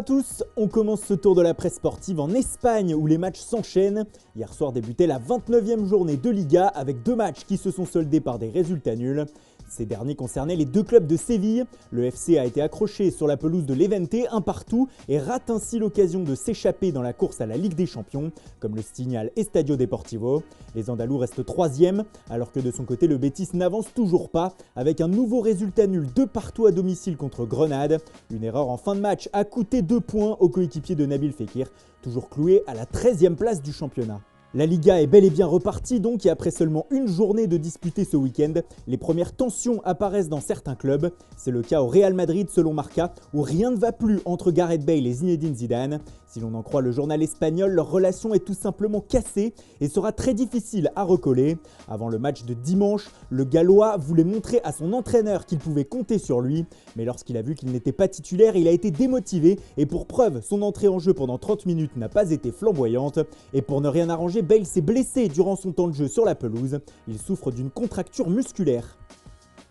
à tous, on commence ce tour de la presse sportive en Espagne où les matchs s'enchaînent. Hier soir débutait la 29e journée de Liga avec deux matchs qui se sont soldés par des résultats nuls. Ces derniers concernaient les deux clubs de Séville. Le FC a été accroché sur la pelouse de l'Evente, un partout, et rate ainsi l'occasion de s'échapper dans la course à la Ligue des Champions, comme le signale Estadio Deportivo. Les Andalous restent 3e, alors que de son côté le Betis n'avance toujours pas, avec un nouveau résultat nul 2 partout à domicile contre Grenade. Une erreur en fin de match a coûté 2 points au coéquipier de Nabil Fekir, toujours cloué à la 13e place du championnat. La Liga est bel et bien repartie donc et après seulement une journée de disputée ce week-end, les premières tensions apparaissent dans certains clubs. C'est le cas au Real Madrid selon Marca où rien ne va plus entre Gareth Bale et Zinedine Zidane. Si l'on en croit le journal espagnol, leur relation est tout simplement cassée et sera très difficile à recoller. Avant le match de dimanche, le Gallois voulait montrer à son entraîneur qu'il pouvait compter sur lui, mais lorsqu'il a vu qu'il n'était pas titulaire, il a été démotivé et pour preuve, son entrée en jeu pendant 30 minutes n'a pas été flamboyante. Et pour ne rien arranger, Bale s'est blessé durant son temps de jeu sur la pelouse. Il souffre d'une contracture musculaire.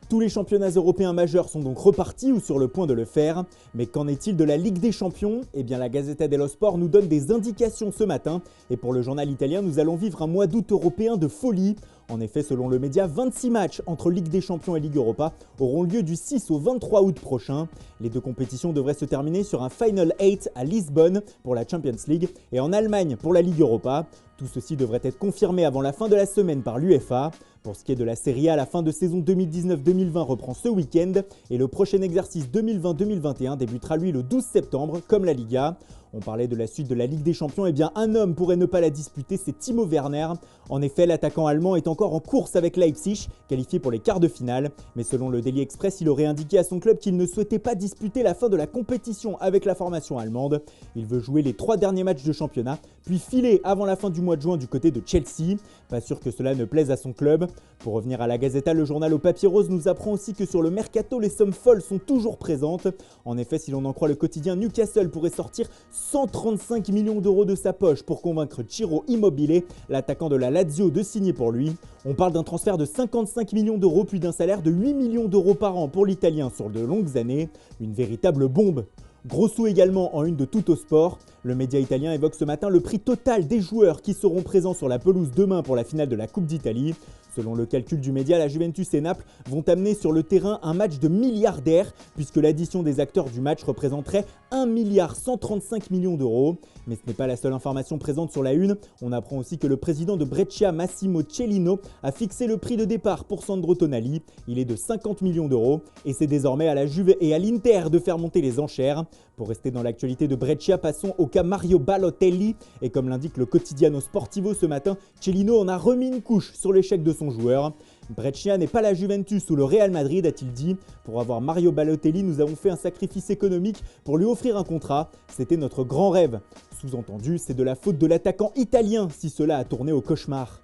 Tous les championnats européens majeurs sont donc repartis ou sur le point de le faire. Mais qu'en est-il de la Ligue des Champions ? Eh bien la Gazzetta dello Sport nous donne des indications ce matin. Et pour le journal italien, nous allons vivre un mois d'août européen de folie. En effet, selon le média, 26 matchs entre Ligue des Champions et Ligue Europa auront lieu du 6 au 23 août prochain. Les deux compétitions devraient se terminer sur un Final 8 à Lisbonne pour la Champions League et en Allemagne pour la Ligue Europa. Tout ceci devrait être confirmé avant la fin de la semaine par l'UEFA. Pour ce qui est de la Serie A, la fin de saison 2019-2020 reprend ce week-end et le prochain exercice 2020-2021 débutera lui le 12 septembre comme la Liga. On parlait de la suite de la Ligue des Champions, et bien un homme pourrait ne pas la disputer, c'est Timo Werner. En effet, l'attaquant allemand est encore en course avec Leipzig, qualifié pour les quarts de finale. Mais selon le Daily Express, il aurait indiqué à son club qu'il ne souhaitait pas disputer la fin de la compétition avec la formation allemande. Il veut jouer les 3 derniers matchs de championnat, puis filer avant la fin du mois de juin du côté de Chelsea. Pas sûr que cela ne plaise à son club. Pour revenir à la Gazzetta, le journal au papier rose nous apprend aussi que sur le mercato, les sommes folles sont toujours présentes. En effet, si l'on en croit le quotidien, Newcastle pourrait sortir 135 millions d'euros de sa poche pour convaincre Ciro Immobile, l'attaquant de la Lazio, de signer pour lui. On parle d'un transfert de 55 millions d'euros puis d'un salaire de 8 millions d'euros par an pour l'Italien sur de longues années. Une véritable bombe. Gros sous également en une de Tuttosport. Le média italien évoque ce matin le prix total des joueurs qui seront présents sur la pelouse demain pour la finale de la Coupe d'Italie. Selon le calcul du média, la Juventus et Naples vont amener sur le terrain un match de milliardaires puisque l'addition des acteurs du match représenterait 1,135 milliard d'euros. Mais ce n'est pas la seule information présente sur la une. On apprend aussi que le président de Brescia, Massimo Cellino, a fixé le prix de départ pour Sandro Tonali. Il est de 50 millions d'euros et c'est désormais à la Juve et à l'Inter de faire monter les enchères. Pour rester dans l'actualité de Brescia, passons au cas Mario Balotelli. Et comme l'indique le Quotidiano Sportivo ce matin, Cellino en a remis une couche sur l'échec de son joueur. Brescia n'est pas la Juventus ou le Real Madrid, a-t-il dit. Pour avoir Mario Balotelli, nous avons fait un sacrifice économique pour lui offrir un contrat. C'était notre grand rêve. Sous-entendu, c'est de la faute de l'attaquant italien si cela a tourné au cauchemar.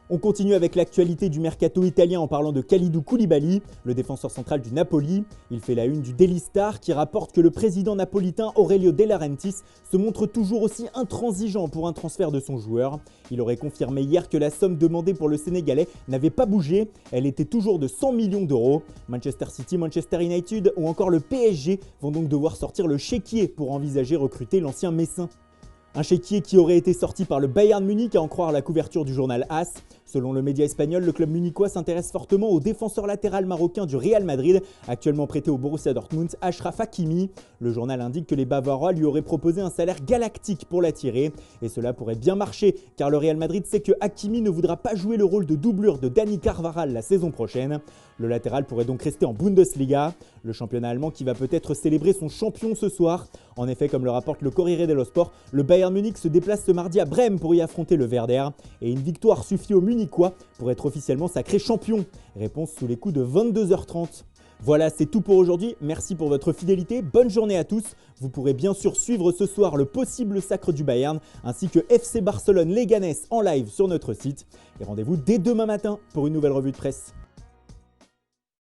On continue avec l'actualité du mercato italien en parlant de Kalidou Koulibaly, le défenseur central du Napoli. Il fait la une du Daily Star qui rapporte que le président napolitain Aurelio De Laurentiis se montre toujours aussi intransigeant pour un transfert de son joueur. Il aurait confirmé hier que la somme demandée pour le Sénégalais n'avait pas bougé, elle était toujours de 100 millions d'euros. Manchester City, Manchester United ou encore le PSG vont donc devoir sortir le chéquier pour envisager recruter l'ancien Messin. Un chéquier qui aurait été sorti par le Bayern Munich à en croire la couverture du journal AS. Selon le média espagnol, le club munichois s'intéresse fortement au défenseur latéral marocain du Real Madrid, actuellement prêté au Borussia Dortmund, Achraf Hakimi. Le journal indique que les Bavarois lui auraient proposé un salaire galactique pour l'attirer. Et cela pourrait bien marcher, car le Real Madrid sait que Hakimi ne voudra pas jouer le rôle de doublure de Dani Carvajal la saison prochaine. Le latéral pourrait donc rester en Bundesliga, le championnat allemand qui va peut-être célébrer son champion ce soir. En effet, comme le rapporte le Corriere dello Sport, le Bayern Munich se déplace ce mardi à Brême pour y affronter le Werder. Et une victoire suffit aux Munichois pour être officiellement sacré champion. Réponse sous les coups de 22h30. Voilà, c'est tout pour aujourd'hui. Merci pour votre fidélité. Bonne journée à tous. Vous pourrez bien sûr suivre ce soir le possible sacre du Bayern ainsi que FC Barcelone Leganés en live sur notre site. Et rendez-vous dès demain matin pour une nouvelle revue de presse.